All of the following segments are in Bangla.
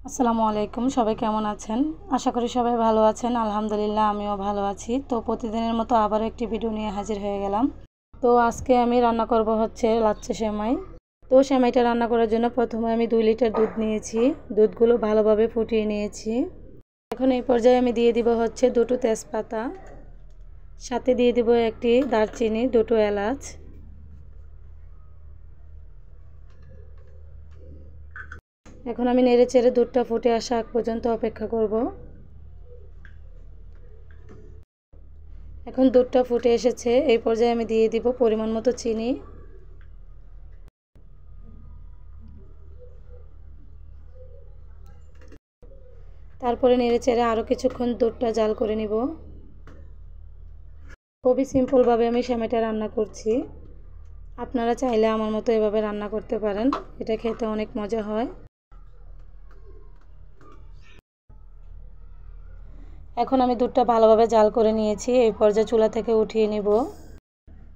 আসসালামু আলাইকুম, সবাই কেমন আছেন? আশা করি সবাই ভালো আছেন। আলহামদুলিল্লাহ আমিও ভালো আছি। তো প্রতিদিনের মতো আবারও একটি ভিডিও নিয়ে হাজির হয়ে গেলাম। তো আজকে আমি রান্না করব হচ্ছে লাচ্ছা সেমাই। তো সেমাইটা রান্না করার জন্য প্রথমে আমি 2 লিটার দুধ নিয়েছি। দুধগুলো ভালোভাবে ফুটিয়ে নিয়েছি। এখন এই পর্যায়ে আমি দিয়ে দিব হচ্ছে 2টো তেজপাতা, সাথে দিয়ে দিব একটি দারচিনি, 2টো এলাচ। এখন আমি নেড়েচেড়ে দুধটা ফুটে আসা আগ পর্যন্ত অপেক্ষা করব। এখন দুধটা ফুটে এসেছে, এই পর্যায়ে আমি দিয়ে দিব পরিমাণ মতো চিনি। তারপরে নেড়েচেড়ে আরও কিছুক্ষণ দুধটা জাল করে নিব। খুবই সিম্পলভাবে আমি সেমাইটা রান্না করছি। আপনারা চাইলে আমার মতো এভাবে রান্না করতে পারেন, এটা খেতে অনেক মজা হয়। এখন আমি দুধটা ভালোভাবে জাল করে নিয়েছি, এই পর্যায়ে চুলা থেকে উঠিয়ে নিব।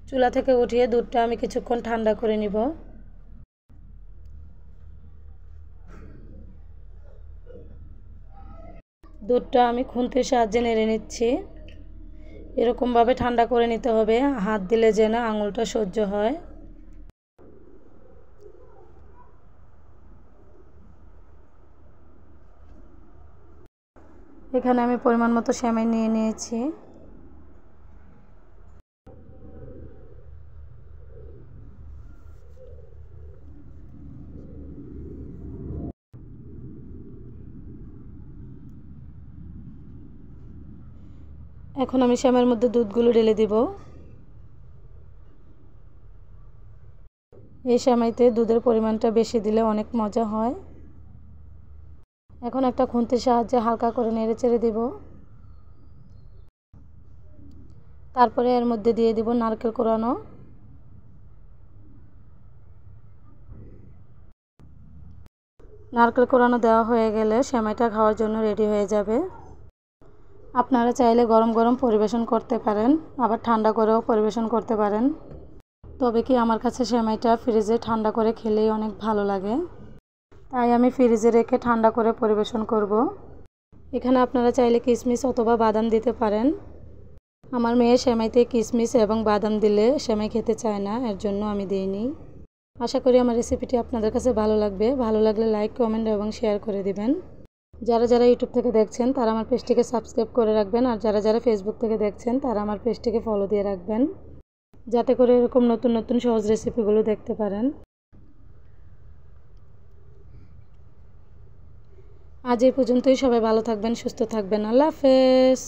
চুলা থেকে উঠিয়ে দুধটা আমি কিছুক্ষণ ঠান্ডা করে নিব। দুধটা আমি খুন্তির সাহায্যে নেড়ে নিচ্ছি। এরকমভাবে ঠান্ডা করে নিতে হবে, হাত দিলে যেন আঙুলটা সহ্য হয়। এখানে আমি পরিমাণ মতো সেমাই নিয়ে নিয়েছি। এখন আমি সেমাইয়ের মধ্যে দুধগুলো ঢেলে দিব। এই সেমাইতে দুধের পরিমাণটা বেশি দিলে অনেক মজা হয়। এখন একটা খুন্তির সাহায্যে হালকা করে নেড়ে চেড়ে দিব। তারপরে এর মধ্যে দিয়ে দিব নারকেল কোরানো। নারকেল কোরানো দেওয়া হয়ে গেলে সেমাইটা খাওয়ার জন্য রেডি হয়ে যাবে। আপনারা চাইলে গরম গরম পরিবেশন করতে পারেন, আবার ঠান্ডা করেও পরিবেশন করতে পারেন। তবে কি আমার কাছে সেমাইটা ফ্রিজে ঠান্ডা করে খেলেই অনেক ভালো লাগে, তাই আমি ফ্রিজে রেখে ঠান্ডা করে পরিবেশন করব। এখানে আপনারা চাইলে কিশমিশ অথবা বাদাম দিতে পারেন। আমার মেয়ে সেমাইতে কিশমিশ এবং বাদাম দিলে সেমাই খেতে চায় না, এর জন্য আমি দিইনি। আশা করি আমার রেসিপিটি আপনাদের কাছে ভালো লাগবে। ভালো লাগলে লাইক, কমেন্ট এবং শেয়ার করে দিবেন। যারা যারা ইউটিউব থেকে দেখছেন তারা আমার পেজটিকে সাবস্ক্রাইব করে রাখবেন, আর যারা যারা ফেসবুক থেকে দেখছেন তারা আমার পেজটিকে ফলো দিয়ে রাখবেন, যাতে করে এরকম নতুন নতুন সহজ রেসিপিগুলো দেখতে পারেন। আজ এই পর্যন্তই। সবাই ভালো থাকবেন, সুস্থ থাকবেন। আল্লাহ হাফেজ।